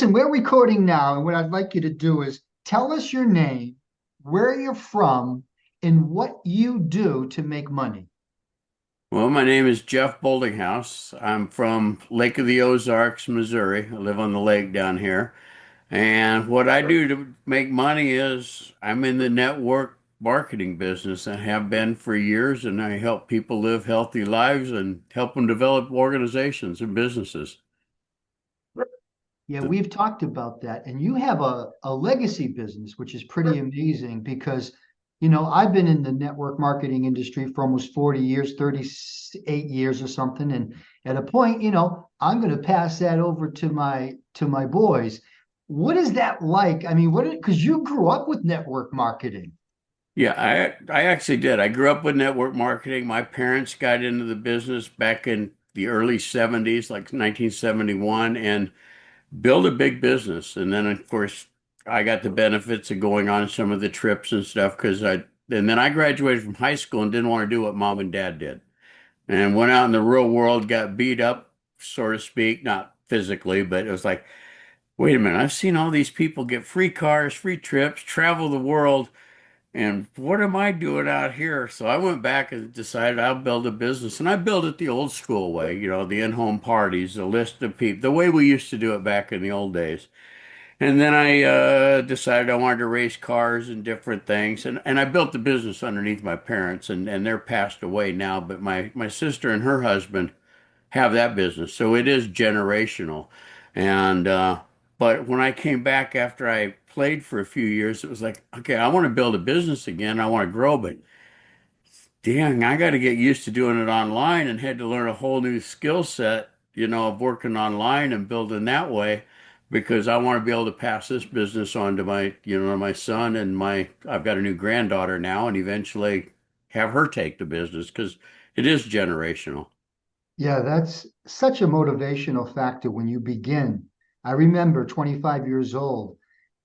Listen, we're recording now, and what I'd like you to do is tell us your name, where you're from, and what you do to make money. Well, my name is Jeff Boltinghouse. I'm from Lake of the Ozarks, Missouri. I live on the lake down here. And what I do to make money is I'm in the network marketing business and have been for years, and I help people live healthy lives and help them develop organizations and businesses. Yeah, we've talked about that. And you have a legacy business, which is pretty amazing because, I've been in the network marketing industry for almost 40 years, 38 years or something. And at a point, I'm going to pass that over to my boys. What is that like? I mean, because you grew up with network marketing. Yeah, I actually did. I grew up with network marketing. My parents got into the business back in the early 70s, like 1971, and build a big business. And then, of course, I got the benefits of going on some of the trips and stuff and then I graduated from high school and didn't want to do what mom and dad did. And went out in the real world, got beat up, so to speak, not physically, but it was like, wait a minute, I've seen all these people get free cars, free trips, travel the world. And what am I doing out here? So I went back and decided I'll build a business. And I built it the old school way, the in-home parties, the list of people, the way we used to do it back in the old days. And then I decided I wanted to race cars and different things. And I built the business underneath my parents, and they're passed away now. But my sister and her husband have that business. So it is generational. And but when I came back after I played for a few years, it was like, okay, I want to build a business again. I want to grow, but dang, I got to get used to doing it online and had to learn a whole new skill set, of working online and building that way because I want to be able to pass this business on to my son and I've got a new granddaughter now and eventually have her take the business because it is generational. Yeah, that's such a motivational factor when you begin. I remember 25 years old,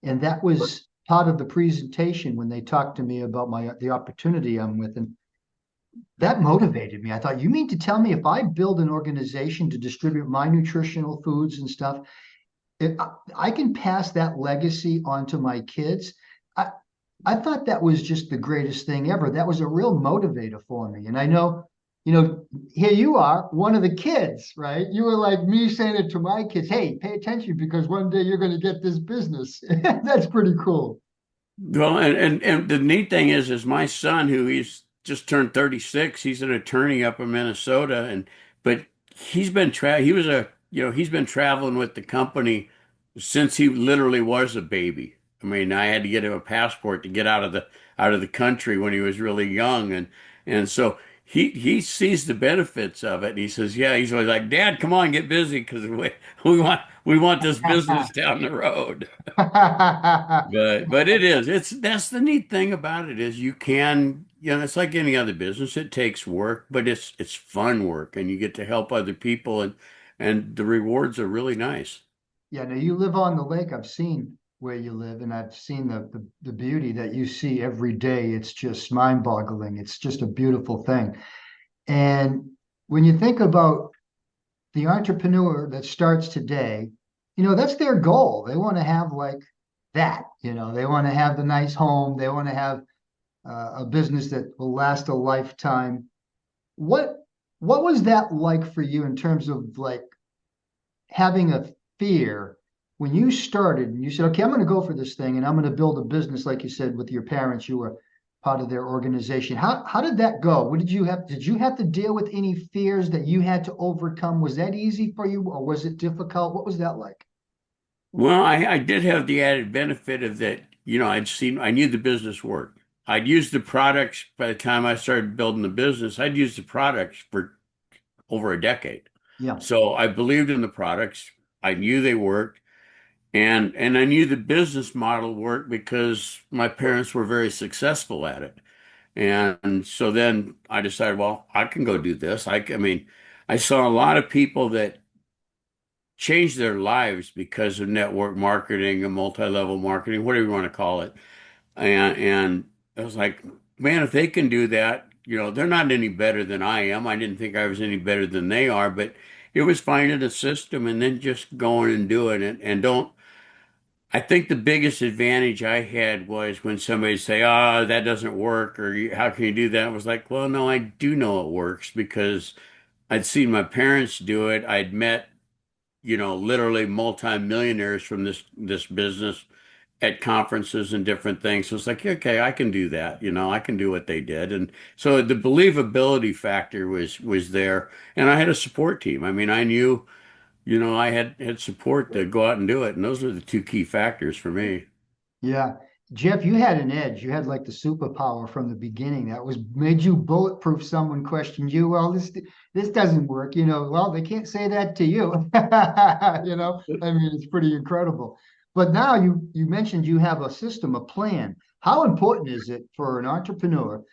and that was part of the presentation when they talked to me about the opportunity I'm with, and that motivated me. I thought, you mean to tell me if I build an organization to distribute my nutritional foods and stuff, I can pass that legacy on to my kids? I I thought that was just the greatest thing ever. That was a real motivator for me. And I know, here you are, one of the kids, right? You were like me saying it to my kids, hey, pay attention because one day you're going to get this business. That's pretty cool. Well, and the neat thing is my son, who he's just turned 36, he's an attorney up in Minnesota, but he's been traveling with the company since he literally was a baby. I mean, I had to get him a passport to get out of the country when he was really young, and so he sees the benefits of it. And he says, yeah, he's always like, Dad, come on, get busy because we want this business down the road. But that's the neat thing about it is it's like any other business. It takes work, but it's fun work and you get to help other people and the rewards are really nice. Yeah, now you live on the lake. I've seen where you live, and I've seen the beauty that you see every day. It's just mind-boggling. It's just a beautiful thing. And when you think about the entrepreneur that starts today, that's their goal. They want to have like that, they want to have the nice home. They want to have a business that will last a lifetime. What what was that like for you in terms of like having a fear when you started and you said, okay, I'm going to go for this thing and I'm going to build a business, like you said, with your parents, you were part of their organization. How did that go? What did you have to deal with any fears that you had to overcome? Was that easy for you or was it difficult? What was that like? Well, I did have the added benefit of that, I knew the business worked. I'd used the products by the time I started building the business. I'd used the products for over a decade. Yeah. So I believed in the products. I knew they worked. And I knew the business model worked because my parents were very successful at it. And so then I decided, well, I can go do this. I mean, I saw a lot of people that changed their lives because of network marketing and multi-level marketing, whatever you want to call it. And I was like, man, if they can do that, they're not any better than I am. I didn't think I was any better than they are, but it was finding a system and then just going and doing it. And I think the biggest advantage I had was when somebody say, "Oh, that doesn't work," or "How can you do that?" I was like, "Well, no, I do know it works because I'd seen my parents do it. I'd met, literally multimillionaires from this business at conferences and different things. So it's like, okay, I can do that. I can do what they did." And so the believability factor was there, and I had a support team. I mean, I knew, I had support to go out and do it, and those were the two key factors for me. Yeah. Jeff, you had an edge. You had like the superpower from the beginning. That was made you bulletproof. Someone questioned you. Well, this doesn't work. Well, they can't say that to you. I mean, it's pretty incredible. But now you mentioned you have a system, a plan. How important is it for an entrepreneur?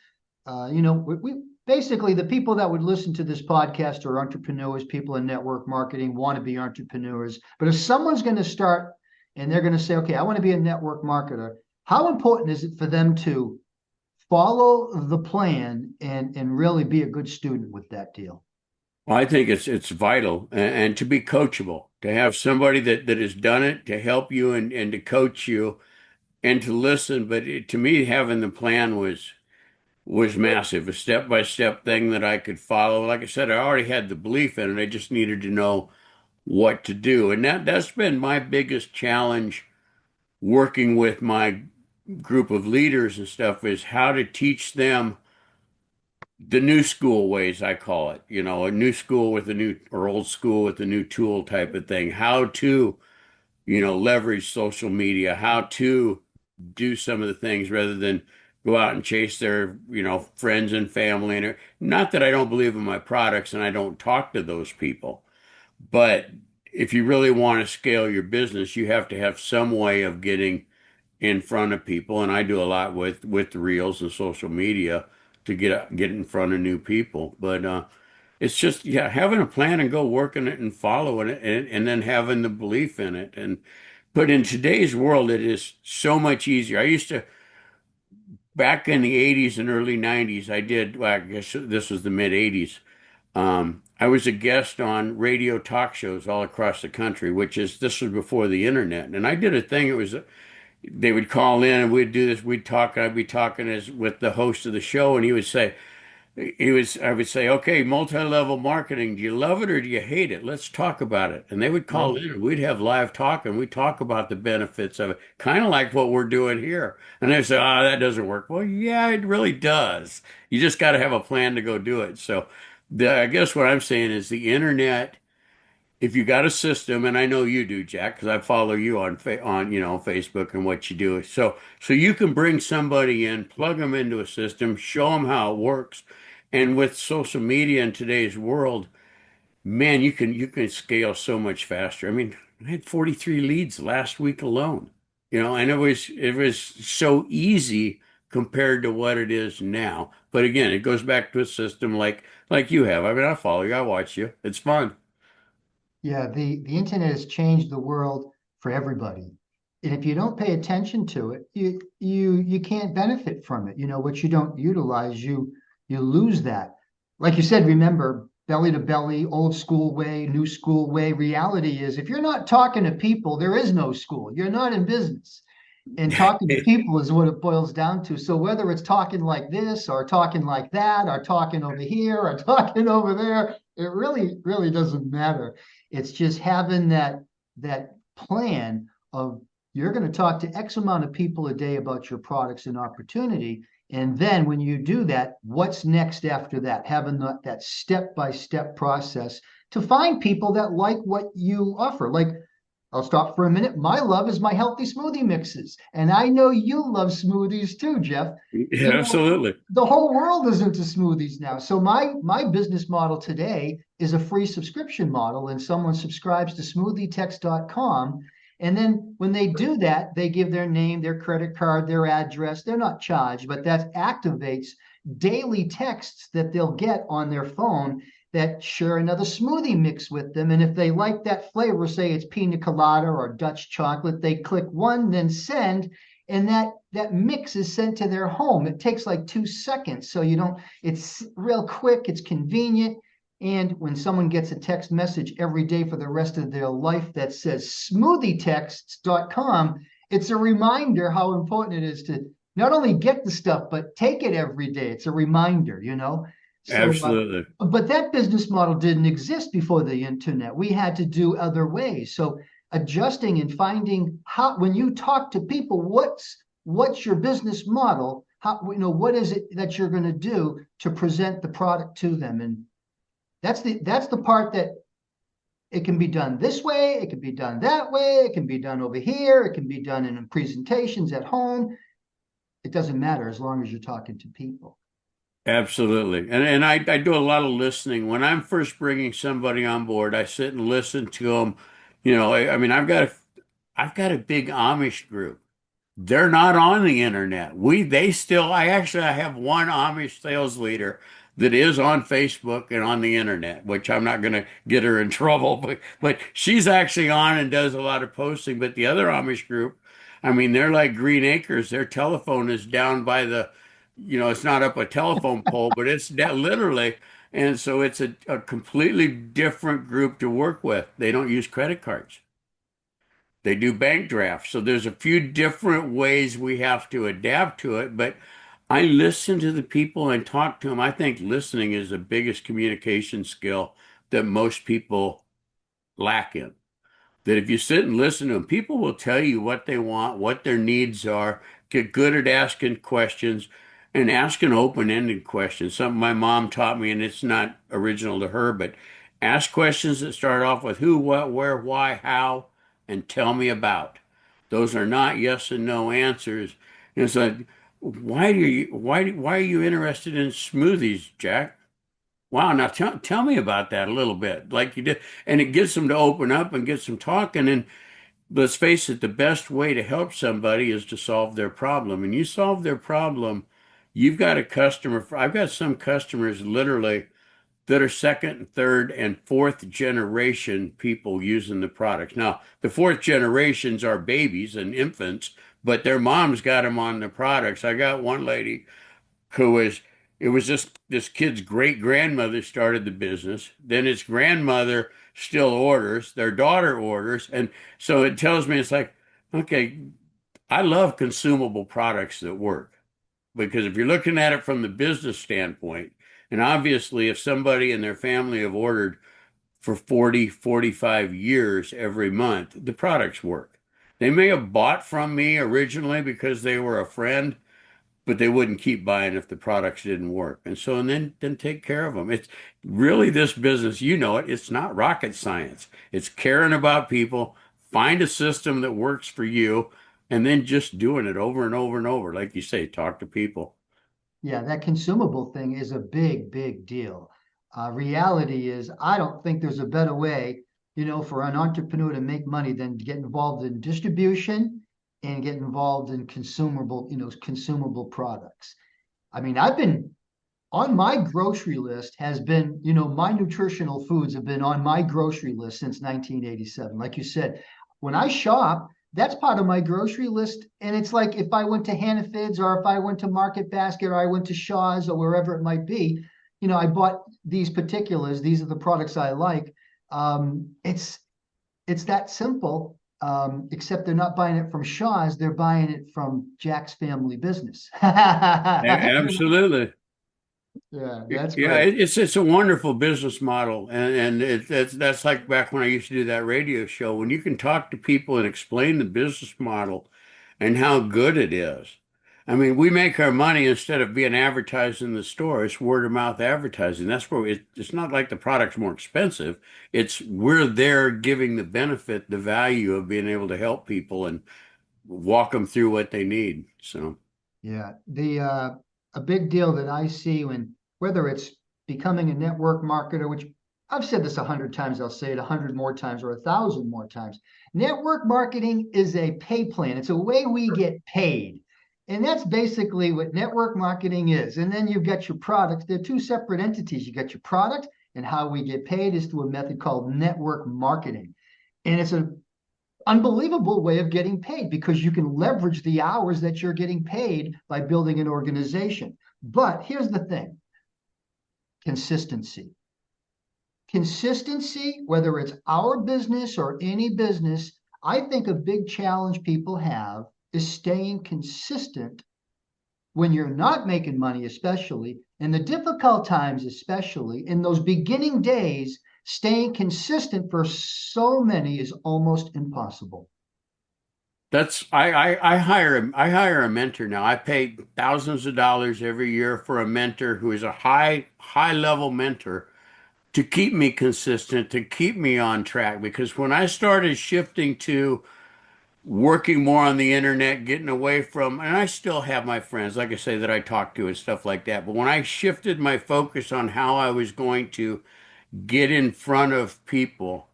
We basically the people that would listen to this podcast are entrepreneurs, people in network marketing, want to be entrepreneurs. But if someone's going to start and they're going to say, okay, I want to be a network marketer, how important is it for them to follow the plan and really be a good student with that deal? Well, I think it's vital and to be coachable, to have somebody that has done it to help you and to coach you and to listen. But to me, having the plan was massive, a step-by-step thing that I could follow. Like I said, I already had the belief in it. I just needed to know what to do. And that's been my biggest challenge working with my group of leaders and stuff is how to teach them the new school ways, I call it, a new school with a new or old school with a new tool type of thing. How to, leverage social media, how to do some of the things rather than go out and chase their, friends and family. And not that I don't believe in my products and I don't talk to those people, but if you really want to scale your business, you have to have some way of getting in front of people. And I do a lot with reels and social media to get in front of new people. But it's just, yeah, having a plan and go working it and following it and then having the belief in it. And but in today's world, it is so much easier. I used to back in the 80s and early 90s, I did, well, I guess this was the mid 80s. I was a guest on radio talk shows all across the country, this was before the internet. And I did a thing, they would call in and we'd do this, we'd talk, and I'd be talking as with the host of the show, and I would say, okay, multi-level marketing, do you love it or do you hate it? Let's talk about it. And they would call Wow. in and we'd have live talk and we'd talk about the benefits of it, kind of like what we're doing here. And they'd say, oh, that doesn't work. Well, yeah, it really does. You just got to have a plan to go do it. So I guess what I'm saying is the internet, if you got a system, and I know you do, Jack, because I follow you on Facebook and what you do. So you can bring somebody in, plug them into a system, show them how it works. And with social media in today's world, man, you can scale so much faster. I mean, I had 43 leads last week alone. And it was so easy compared to what it is now. But again, it goes back to a system like you have. I mean, I follow you, I watch you. It's fun. Yeah, the internet has changed the world for everybody. And if you don't pay attention to it, you can't benefit from it. What you don't utilize, you lose that. Like you said, remember, belly to belly, old school way, new school way. Reality is if you're not talking to people, there is no school. You're not in business. And talking to people is what it boils down to. So whether it's talking like this or talking like that or talking over here or talking over there, it really doesn't matter. It's just having that plan of you're going to talk to X amount of people a day about your products and opportunity. And then when you do that, what's next after that? Having that step-by-step process to find people that like what you offer. Like I'll stop for a minute. My love is my healthy smoothie mixes. And I know you love smoothies too, Jeff. Yeah, absolutely. The whole world is into smoothies now. So my business model today is a free subscription model, and someone subscribes to smoothietext.com. And then when they do that, they give their name, their credit card, their address. They're not charged, but that activates daily texts that they'll get on their phone that share another smoothie mix with them. And if they like that flavor, say it's pina colada or Dutch chocolate, they click one, then send, and that mix is sent to their home. It takes like 2 seconds. So you don't, it's real quick, it's convenient. And when someone gets a text message every day for the rest of their life that says smoothietexts.com, it's a reminder how important it is to not only get the stuff, but take it every day. It's a reminder, you know? So, Absolutely. but that business model didn't exist before the internet. We had to do other ways. So adjusting and finding how, when you talk to people, what's your business model? How, you know, what is it that you're going to do to present the product to them? And that's the part that it can be done this way, it can be done that way, it can be done over here, it can be done in presentations at home. It doesn't matter as long as you're talking to people. Absolutely. And I do a lot of listening. When I'm first bringing somebody on board, I sit and listen to them. You know, I mean, I've got a big Amish group. They're not on the internet. I have one Amish sales leader that is on Facebook and on the internet, which I'm not going to get her in trouble, but she's actually on and does a lot of posting. But the other Amish group, I mean, they're like Green Acres. Their telephone is down by it's not up a telephone pole, but it's literally. And so it's a completely different group to work with. They don't use credit cards. They do bank drafts. So there's a few different ways we have to adapt to it, but I listen to the people and talk to them. I think listening is the biggest communication skill that most people lack in. That if you sit and listen to them, people will tell you what they want, what their needs are, get good at asking questions and asking open-ended questions. Something my mom taught me, and it's not original to her, but ask questions that start off with who, what, where, why, how, and tell me about. Those are not yes and no answers. And it's like, why are you interested in smoothies, Jack? Wow, now tell me about that a little bit, like you did. And it gets them to open up and get some talking. And let's face it, the best way to help somebody is to solve their problem. And you solve their problem, you've got a customer. I've got some customers literally that are second and third and fourth generation people using the products. Now, the fourth generations are babies and infants, but their moms got them on the products. I got one lady who was it was just this kid's great grandmother started the business. Then his grandmother still orders, their daughter orders, and so it tells me it's like, okay, I love consumable products that work because if you're looking at it from the business standpoint, and obviously if somebody and their family have ordered for 40, 45 years every month, the products work. They may have bought from me originally because they were a friend, but they wouldn't keep buying if the products didn't work. And so, and then take care of them. It's really this business, you know it, it's not rocket science. It's caring about people, find a system that works for you, and then just doing it over and over and over. Like you say, talk to people. Yeah, that consumable thing is a big, big deal. Reality is, I don't think there's a better way, you know, for an entrepreneur to make money than to get involved in distribution and get involved in consumable products. I mean, I've been on my grocery list has been, you know, my nutritional foods have been on my grocery list since 1987. Like you said, when I shop, that's part of my grocery list. And it's like if I went to Hannaford's or if I went to Market Basket or I went to Shaw's or wherever it might be, you know, I bought these particulars. These are the products I like. It's that simple. Except they're not buying it from Shaw's, they're buying it from Jack's family business. Absolutely. Yeah, that's Yeah, great. it's a wonderful business model, and that's like back when I used to do that radio show. When you can talk to people and explain the business model and how good it is. I mean, we make our money instead of being advertised in the store. It's word of mouth advertising. That's where it's not like the product's more expensive. It's we're there giving the benefit, the value of being able to help people and walk them through what they need. So. Yeah, the a big deal that I see when whether it's becoming a network marketer, which I've said this 100 times, I'll say it 100 more times or 1,000 more times. Network marketing is a pay plan. It's a way we get paid. And that's basically what network marketing is. And then you've got your products. They're two separate entities. You got your product, and how we get paid is through a method called network marketing. And it's an unbelievable way of getting paid because you can leverage the hours that you're getting paid by building an organization. But here's the thing: consistency. consistency, whether it's our business or any business, I think a big challenge people have is staying consistent when you're not making money, especially in the difficult times, especially in those beginning days, staying consistent for so many is almost impossible. That's I hire a mentor now. I pay thousands of dollars every year for a mentor who is a high level mentor to keep me consistent, to keep me on track. Because when I started shifting to working more on the internet, getting away from, and I still have my friends, like I say, that I talk to and stuff like that. But when I shifted my focus on how I was going to get in front of people,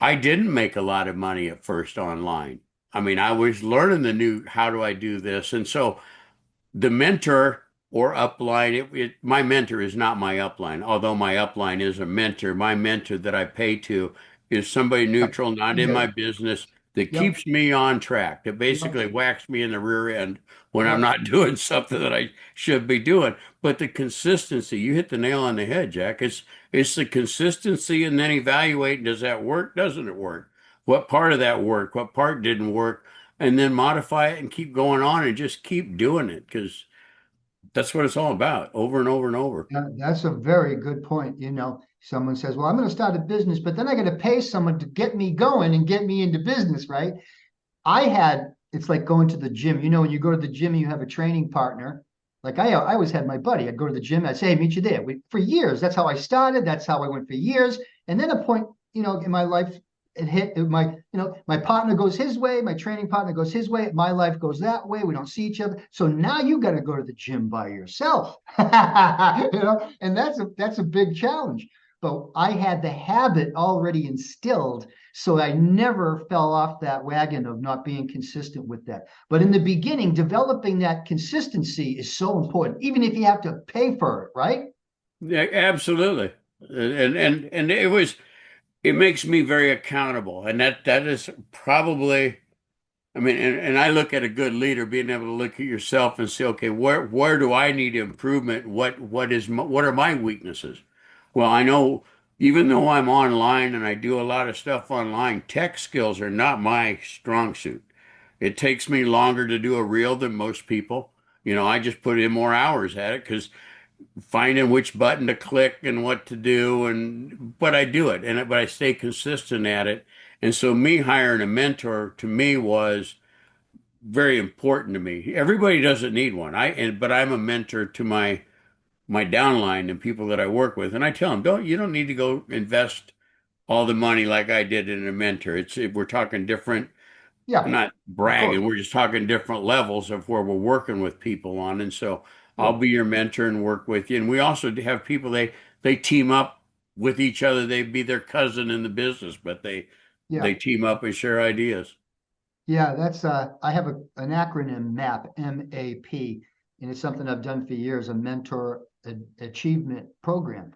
I didn't make a lot of money at first online. I mean, I was learning the new, how do I do this? And so the mentor or upline, my mentor is not my upline, although my upline is a mentor. My mentor that I pay to is somebody Yep. neutral, not in my Good. business, that Yep. keeps me on track, that Yep. basically whacks me in the rear end when I'm Yep. not doing something that I should be doing. But the consistency, you hit the nail on the head, Jack. It's the consistency and then evaluating, does that work? Doesn't it work? What part of that worked? What part didn't work? And then modify it and keep going on and just keep doing it because that's what it's all about, over and over and over. That's a very good point. Someone says, well, I'm going to start a business, but then I got to pay someone to get me going and get me into business, right? It's like going to the gym. When you go to the gym and you have a training partner, like I always had my buddy. I'd go to the gym. I'd say, hey, meet you there. For years, that's how I started. That's how I went for years. And then a point, in my life, it hit my partner goes his way. My training partner goes his way. My life goes that way. We don't see each other. So now you got to go to the gym by yourself, and that's a big challenge. But I had the habit already instilled, so I never fell off that wagon of not being consistent with that. But in the beginning, developing that consistency is so important, even if you have to pay for it, right? Yeah, absolutely. And it makes me very accountable. And that is probably, I mean, and I look at a good leader being able to look at yourself and say, okay, where do I need improvement? What are my weaknesses? Well, I know even though I'm online and I do a lot of stuff online, tech skills are not my strong suit. It takes me longer to do a reel than most people. I just put in more hours at it because finding which button to click and what to do, and but I do it, but I stay consistent at it. And so me hiring a mentor to me was very important to me. Everybody doesn't need one. But I'm a mentor to my downline and people that I work with, and I tell them, you don't need to go invest all the money like I did in a mentor. We're talking different, Yeah, not of course. bragging. We're just talking different levels of where we're working with people on. And so I'll Sure. be your mentor and work with you. And we also have people, they team up with each other. They be their cousin in the business, but they Yeah. team up and share ideas. Yeah, that's I have an acronym MAP, MAP, and it's something I've done for years, a mentor achievement program.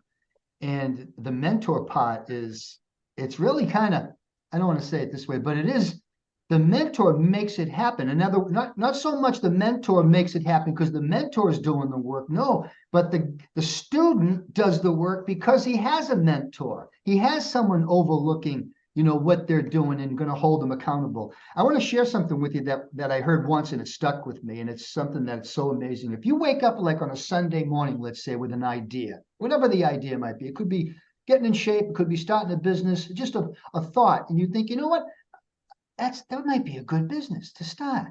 And the mentor part it's really kind of, I don't want to say it this way, but it is the mentor makes it happen. Another, not so much the mentor makes it happen because the mentor is doing the work. No, but the student does the work because he has a mentor. He has someone overlooking, what they're doing and going to hold them accountable. I want to share something with you that I heard once and it stuck with me, and it's something that's so amazing. If you wake up like on a Sunday morning, let's say, with an idea, whatever the idea might be, it could be getting in shape, it could be starting a business, just a thought, and you think, you know what, that might be a good business to start.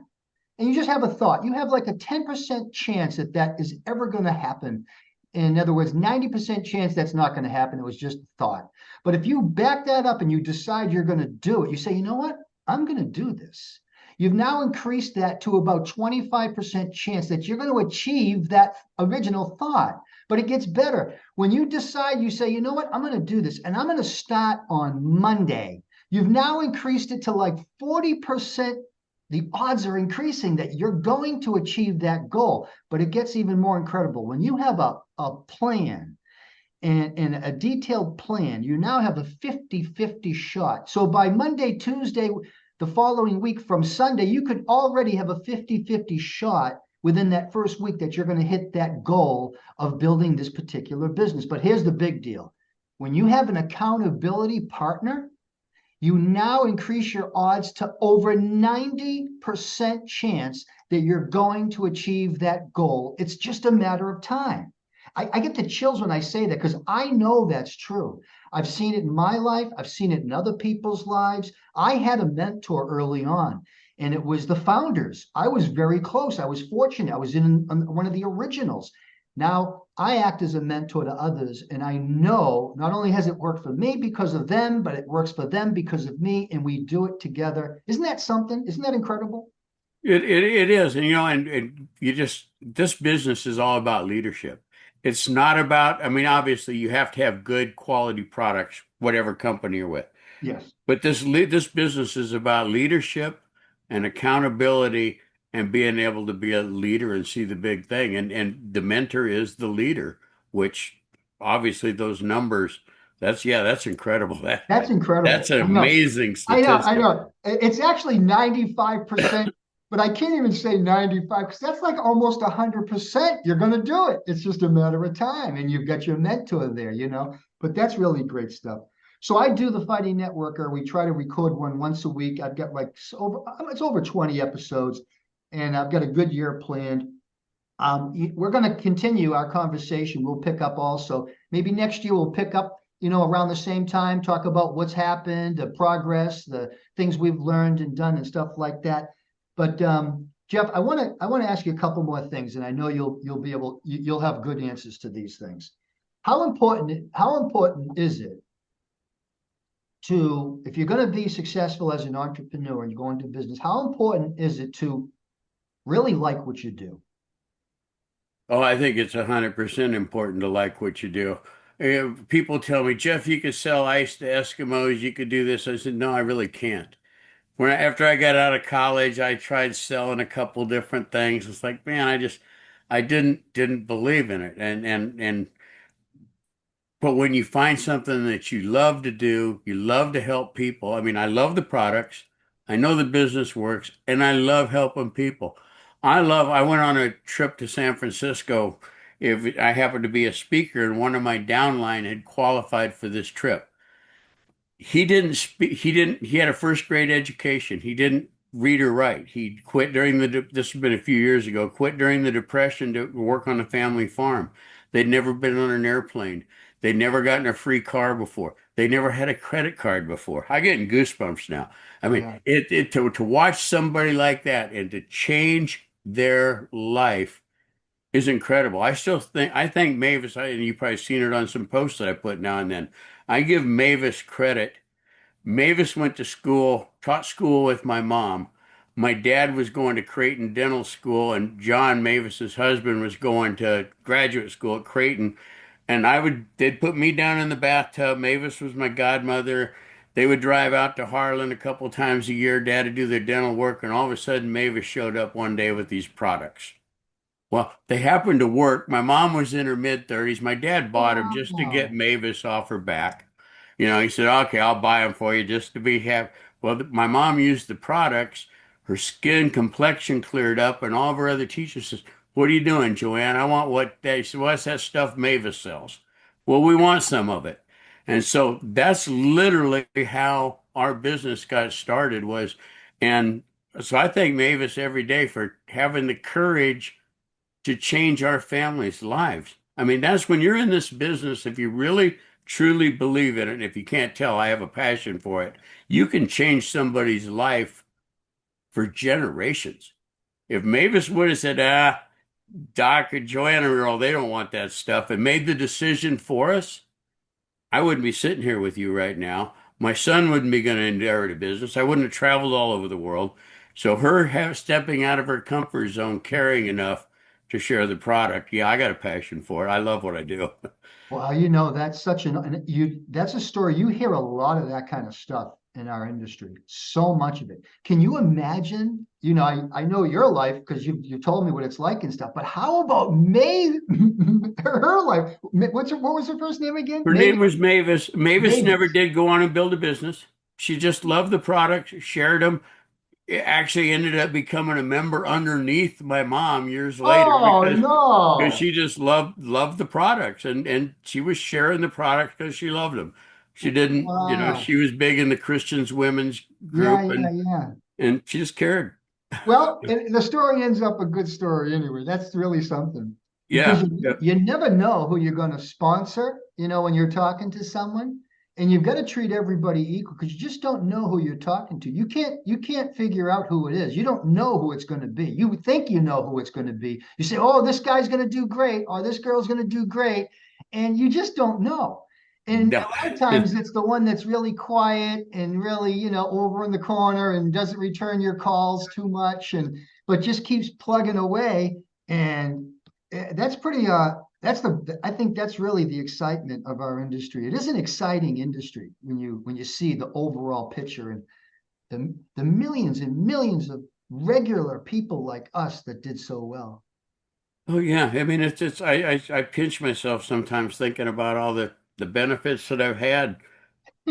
And you just have a thought. You have like a 10% chance that is ever going to happen. In other words, 90% chance that's not going to happen. It was just a thought. But if you back that up and you decide you're going to do it, you say, you know what? I'm going to do this. You've now increased that to about 25% chance that you're going to achieve that original thought. But it gets better. When you decide, you say, you know what? I'm going to do this and I'm going to start on Monday. You've now increased it to like 40%. The odds are increasing that you're going to achieve that goal. But it gets even more incredible. When you have a plan and a detailed plan, you now have a 50-50 shot. So by Monday, Tuesday, the following week from Sunday, you could already have a 50-50 shot within that first week that you're going to hit that goal of building this particular business. But here's the big deal. When you have an accountability partner, you now increase your odds to over 90% chance that you're going to achieve that goal. It's just a matter of time. I get the chills when I say that because I know that's true. I've seen it in my life, I've seen it in other people's lives. I had a mentor early on, and it was the founders. I was very close. I was fortunate. I was in one of the originals. Now I act as a mentor to others, and I know not only has it worked for me because of them, but it works for them because of me, and we do it together. Isn't that something? Isn't that incredible? It is, and and you just this business is all about leadership. It's not about, I mean, obviously you have to have good quality products, whatever company you're with. Yes. But this business is about leadership and accountability and being able to be a leader and see the big thing. And the mentor is the leader, which obviously those numbers, that's incredible. That's That's incredible. an I know. amazing I know. I statistic. know. It's actually 95%, but I can't even say 95 because that's like almost 100%. You're going to do it. It's just a matter of time. And you've got your mentor there, but that's really great stuff. So I do the Fighting Networker. We try to record one once a week. I've got like it's over 20 episodes, and I've got a good year planned. We're going to continue our conversation. We'll pick up also. Maybe next year we'll pick up, around the same time, talk about what's happened, the progress, the things we've learned and done and stuff like that. But Jeff, I want to ask you a couple more things, and I know you'll have good answers to these things. How important is it to, if you're going to be successful as an entrepreneur and you go into business, how important is it to really like what you do? Oh, I think it's 100% important to like what you do. People tell me, Jeff, you could sell ice to Eskimos, you could do this. I said, no, I really can't. After I got out of college, I tried selling a couple different things. It's like, man, I didn't believe in it. But when you find something that you love to do, you love to help people. I mean, I love the products. I know the business works, and I love helping people. I went on a trip to San Francisco. If I happened to be a speaker, and one of my downline had qualified for this trip. He had a first grade education. He didn't read or write. He quit this has been a few years ago, quit during the Depression to work on a family farm. They'd never been on an airplane. They'd never gotten a free car before. They never had a credit card before. I'm getting goosebumps now. I mean, Yeah. to watch somebody like that and to change their life is incredible. I think Mavis, and you've probably seen it on some posts that I put now and then. I give Mavis credit. Mavis went to school, taught school with my mom. My dad was going to Creighton Dental School, and John Mavis's husband was going to graduate school at Creighton. And they'd put me down in the bathtub. Mavis was my godmother. They would drive out to Harlan a couple times a year. Dad would do their dental work, and all of a sudden, Mavis showed up one day with these products. Well, they happened to work. My mom was in her mid 30s. My dad bought them just to get Wow. Mavis off her back. He said, "Okay, I'll buy them for you just to be happy." Well, my mom used the products. Her skin complexion cleared up, and all of her other teachers says, "What are you doing, Joanne? I want what they said. What's that stuff Mavis sells?" Well, we want some of it. And so that's literally how our business got started and so I thank Mavis every day for having the courage to change our families' lives. I mean, that's when you're in this business, if you really truly believe in it, and if you can't tell, I have a passion for it, you can change somebody's life for generations. If Mavis would have said, Doc or Joanna Earl, they don't want that stuff, and made the decision for us, I wouldn't be sitting here with you right now. My son wouldn't be going to inherit a business. I wouldn't have traveled all over the world. So stepping out of her comfort zone, caring enough to share the product. Yeah, I got a passion for it. I love what I do. Well, that's that's a story. You hear a lot of that kind of stuff in our industry, so much of it. Can you imagine? I know your life because you told me what it's like and stuff, but how about May, her life? What was her first name again? Her name was Mavis. Mavis never Mavis. did go on and build a business. She just loved the products, shared them. it actually ended up becoming a member underneath my mom years later Oh because no. she just loved the products and she was sharing the products because she loved them. She didn't, Wow. she was big in the Christians women's Yeah, group yeah, yeah. and she just cared. Well, the story ends up a good story anyway. That's really something because Yeah, yeah. you never know who you're going to sponsor, when you're talking to someone, and you've got to treat everybody equal because you just don't know who you're talking to. You can't figure out who it is. You don't know who it's going to be. You think you know who it's going to be. You say, "Oh, this guy's going to do great," or "This girl's going to do great," and you just don't know. And No. a lot of times it's the one that's really quiet and really, over in the corner and doesn't return your calls too much but just keeps plugging away. And that's pretty I think that's really the excitement of our industry. It is an exciting industry when you see the overall picture and the millions and millions of regular people like us that did so well. Oh yeah. I mean, it's I pinch myself sometimes thinking about all the benefits that I've had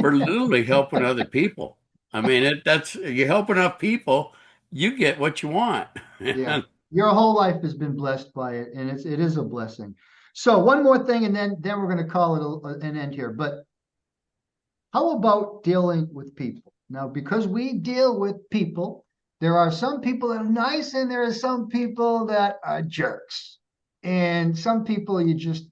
for literally helping other people. I mean, that's you help enough people, you get what you want. Yeah. Your whole life has been blessed by it, and it is a blessing. So one more thing, and then we're going to call it an end here. But how about dealing with people? Now, because we deal with people, there are some people that are nice, and there are some people that are jerks. And some people you just,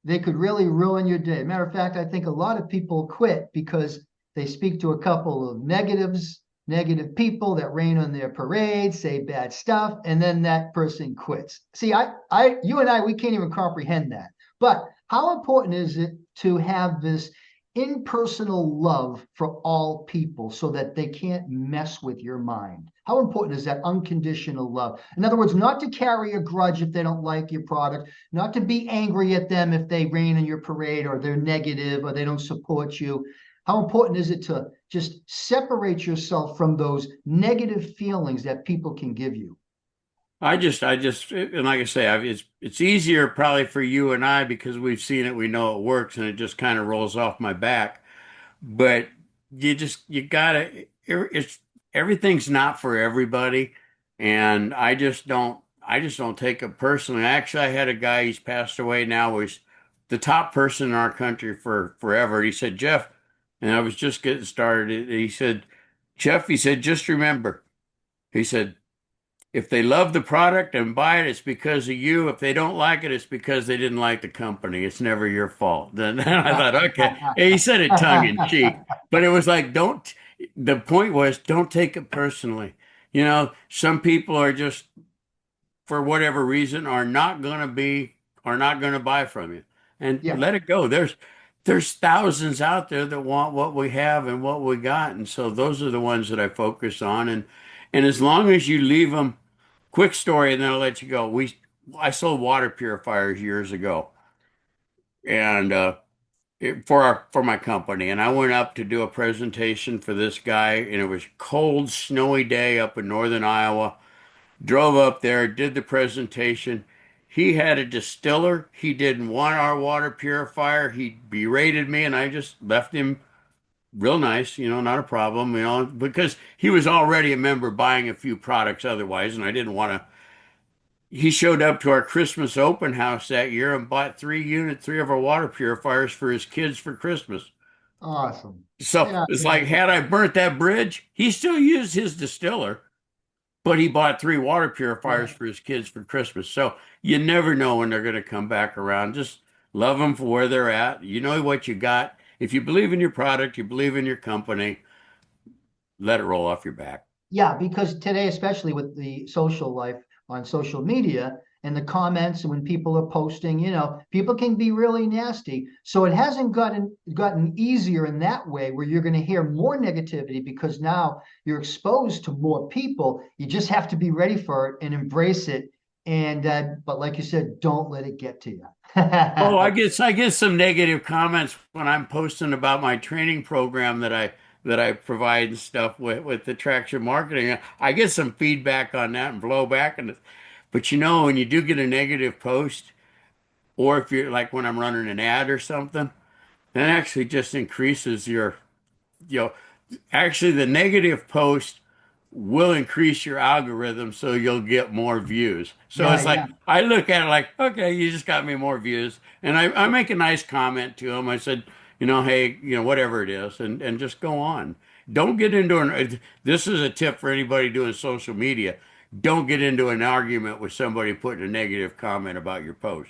they could really ruin your day. Matter of fact, I think a lot of people quit because they speak to a couple of negative people that rain on their parade, say bad stuff, and then that person quits. See, you and I, we can't even comprehend that. But how important is it to have this impersonal love for all people so that they can't mess with your mind? How important is that unconditional love? In other words, not to carry a grudge if they don't like your product, not to be angry at them if they rain on your parade or they're negative or they don't support you. How important is it to just separate yourself from those negative feelings that people can give you? And like I say, it's easier probably for you and I because we've seen it, we know it works, and it just kind of rolls off my back. But you gotta, it's everything's not for everybody, and I just don't take it personally. Actually, I had a guy, he's passed away now, was the top person in our country for forever. He said, Jeff, and I was just getting started. He said, Jeff, he said, just remember, he said, if they love the product and buy it, it's because of you. If they don't like it, it's because they didn't like the company. It's never your fault. Then I thought, okay. And he said it tongue in cheek, but it was like, the point was, don't take it personally. Some people are just, for whatever reason, are not going to buy from you, and Yeah. let it go. There's thousands out there that want what we have and what we got. And so those are the ones that I focus on. And as long as you leave them. Quick story, and then I'll let you go. I sold water purifiers years ago, and for my company, and I went up to do a presentation for this guy, and it was a cold, snowy day up in northern Iowa. Drove up there, did the presentation. He had a distiller. He didn't want our water purifier. He berated me, and I just left him real nice, not a problem, because he was already a member buying a few products otherwise, and I didn't want to. He showed up to our Christmas open house that year and bought three of our water purifiers for his kids for Christmas. Awesome. So Yeah, it's yeah, like, had I burnt that bridge, he still used his distiller, but he bought three water purifiers yeah. for his kids for Christmas. So you never know when they're going to come back around. Just love them for where they're at. You know what you got. If you believe in your product, you believe in your company, let it roll off your back. Yeah, because today, especially with the social life on social media and the comments, and when people are posting, people can be really nasty. So it hasn't gotten easier in that way, where you're going to hear more negativity because now you're exposed to more people. You just have to be ready for it and embrace it. And but like you said, don't let it get to you. Oh, I get some negative comments when I'm posting about my training program that I provide and stuff with the traction marketing. I get some feedback on that and blowback, but when you do get a negative post, or if you're like when I'm running an ad or something, that actually just increases your, you know, actually the negative post will increase your algorithm so you'll get more views. So Yeah, it's like yeah. I look at it like, okay, you just got me more views. And I make a nice comment to them. I said, hey, whatever it is, and just go on. Don't get into this is a tip for anybody doing social media. Don't get into an argument with somebody putting a negative comment about your post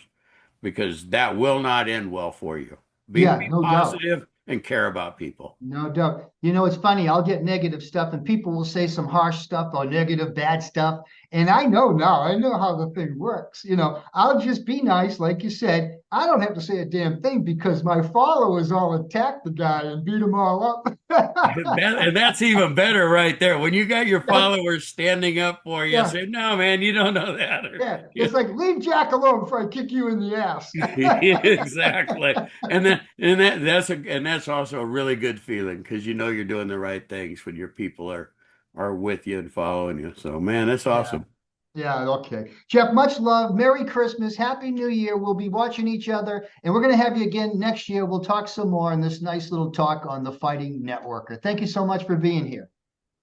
because that will not end well for you. Be Yeah, no doubt. positive and care about people. No doubt. It's funny. I'll get negative stuff, and people will say some harsh stuff or negative, bad stuff. And I know now, I know how the thing works. I'll just be nice, like you said. I don't have to say a damn thing because my followers all attack the guy and beat him all up. And that's even better right there. When you got your Yeah, followers standing up for you, yeah, say, "No, man, you don't know that." Or, yeah. yeah, It's like leave Jack alone before I kick you in the ass. exactly. And that's also a really good feeling because you know you're doing the right things when your people are with you and following you. So, man, that's Yeah. awesome. Yeah, okay. Jeff, much love. Merry Christmas. Happy New Year. We'll be watching each other, and we're going to have you again next year. We'll talk some more on this nice little talk on the Fighting Networker. Thank you so much for being here.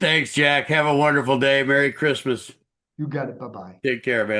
Thanks, Jack. Have a wonderful day. Merry Christmas. You got it. Bye bye. Take care, man.